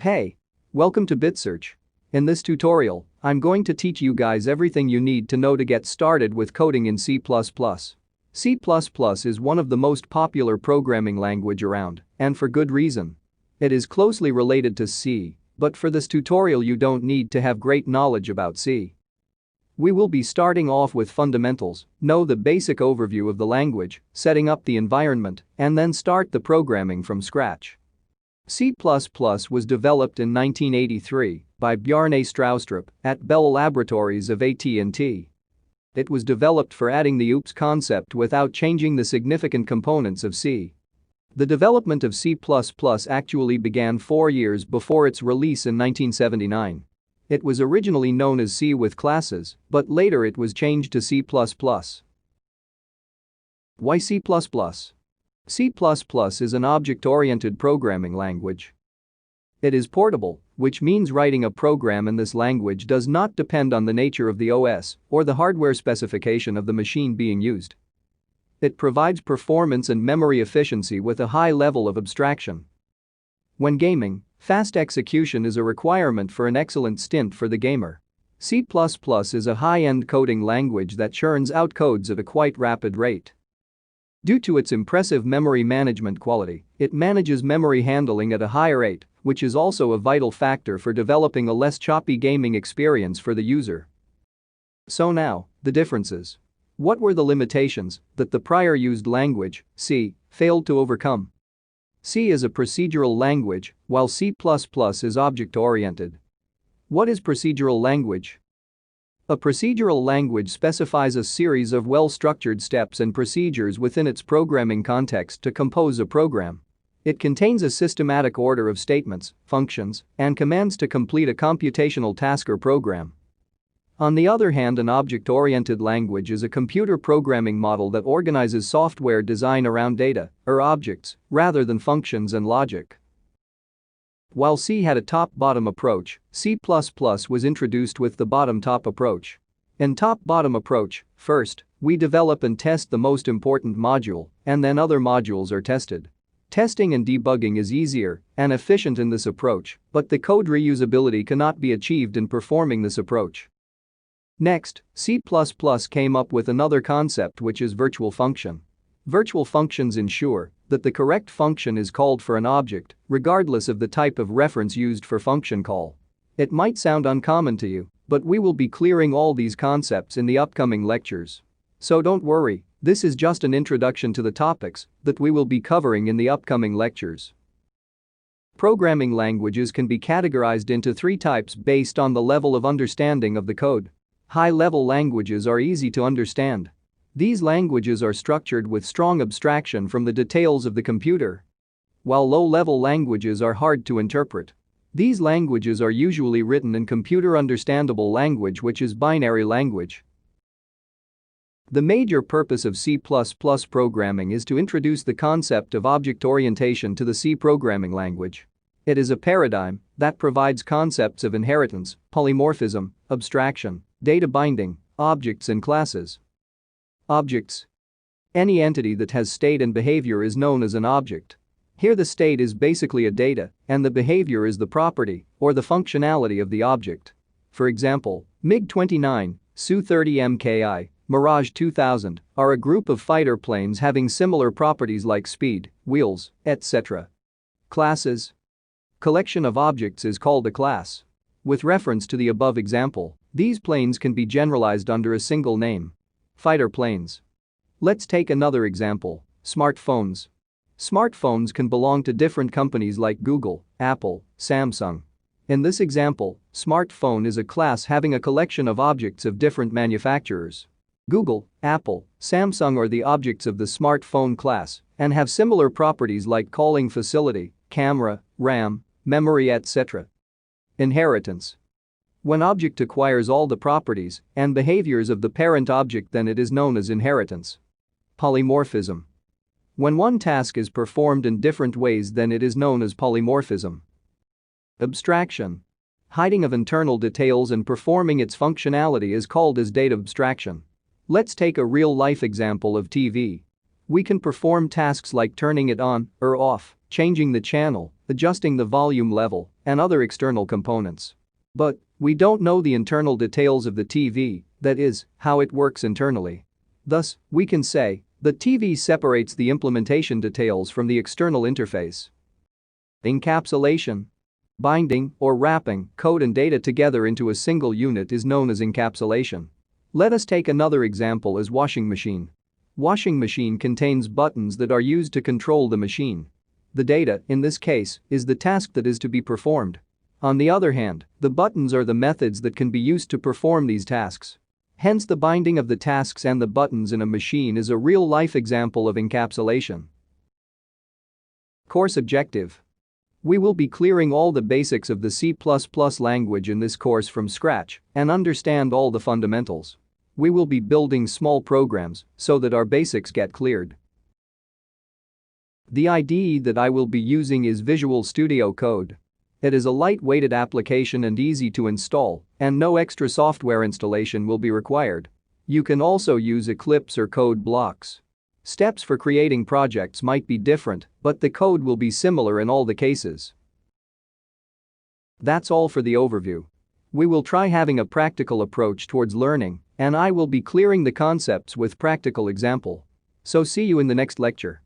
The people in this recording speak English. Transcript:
Hey! Welcome to BitSearch. In this tutorial, I'm going to teach you guys everything you need to know to get started with coding in C++. C++ is one of the most popular programming language around, and for good reason. It is closely related to C, but for this tutorial you don't need to have great knowledge about C. We will be starting off with fundamentals, know the basic overview of the language, setting up the environment, and then start the programming from scratch. C++ was developed in 1983 by Bjarne Stroustrup at Bell Laboratories of AT&T. It was developed for adding the OOPS concept without changing the significant components of C. The development of C++ actually began 4 years before its release in 1979. It was originally known as C with classes, but later it was changed to C++. Why C++? C++ is an object-oriented programming language. It is portable, which means writing a program in this language does not depend on the nature of the OS or the hardware specification of the machine being used. It provides performance and memory efficiency with a high level of abstraction. When gaming, fast execution is a requirement for an excellent stint for the gamer. C++ is a high-end coding language that churns out codes at a quite rapid rate. Due to its impressive memory management quality, it manages memory handling at a high rate, which is also a vital factor for developing a less choppy gaming experience for the user. So now, the differences. What were the limitations that the prior used language, C, failed to overcome? C is a procedural language, while C++ is object-oriented. What is procedural language? A procedural language specifies a series of well-structured steps and procedures within its programming context to compose a program. It contains a systematic order of statements, functions, and commands to complete a computational task or program. On the other hand, an object-oriented language is a computer programming model that organizes software design around data, or objects, rather than functions and logic. While C had a top-bottom approach, C++ was introduced with the bottom-top approach. In top-bottom approach, first, we develop and test the most important module, and then other modules are tested. Testing and debugging is easier and efficient in this approach, but the code reusability cannot be achieved in performing this approach. Next, C++ came up with another concept, which is virtual function. Virtual functions ensure that the correct function is called for an object, regardless of the type of reference used for function call. It might sound uncommon to you, but we will be clearing all these concepts in the upcoming lectures. So don't worry, this is just an introduction to the topics that we will be covering in the upcoming lectures. Programming languages can be categorized into 3 types based on the level of understanding of the code. High-level languages are easy to understand. These languages are structured with strong abstraction from the details of the computer. While low-level languages are hard to interpret. These languages are usually written in computer-understandable language, which is binary language. The major purpose of C++ programming is to introduce the concept of object orientation to the C programming language. It is a paradigm that provides concepts of inheritance, polymorphism, abstraction, data binding, objects and classes. Objects. Any entity that has state and behavior is known as an object. Here the state is basically a data, and the behavior is the property or the functionality of the object. For example, MiG-29, Su-30 Mki, Mirage 2000 are a group of fighter planes having similar properties like speed, wheels, etc. Classes. Collection of objects is called a class. With reference to the above example, these planes can be generalized under a single name. Fighter planes. Let's take another example, smartphones. Smartphones can belong to different companies like Google, Apple, Samsung. In this example, smartphone is a class having a collection of objects of different manufacturers. Google, Apple, Samsung are the objects of the smartphone class and have similar properties like calling facility, camera, RAM, memory, etc. Inheritance. When object acquires all the properties and behaviors of the parent object, then it is known as inheritance. Polymorphism. When one task is performed in different ways, then it is known as polymorphism. Abstraction. Hiding of internal details and performing its functionality is called as data abstraction. Let's take a real-life example of TV. We can perform tasks like turning it on or off changing the channel, adjusting the volume level, and other external components. But we don't know the internal details of the TV, that is, how it works internally. Thus, we can say, the TV separates the implementation details from the external interface. Encapsulation. Binding or wrapping code and data together into a single unit is known as encapsulation. Let us take another example as washing machine. Washing machine contains buttons that are used to control the machine. The data, in this case, is the task that is to be performed. On the other hand, the buttons are the methods that can be used to perform these tasks. Hence, the binding of the tasks and the buttons in a machine is a real-life example of encapsulation. Course objective. We will be clearing all the basics of the C++ language in this course from scratch and understand all the fundamentals. We will be building small programs so that our basics get cleared. The IDE that I will be using is Visual Studio Code. It is a light-weighted application and easy to install, and no extra software installation will be required. You can also use Eclipse or code blocks. Steps for creating projects might be different, but the code will be similar in all the cases. That's all for the overview. We will try having a practical approach towards learning, and I will be clearing the concepts with practical example. So see you in the next lecture.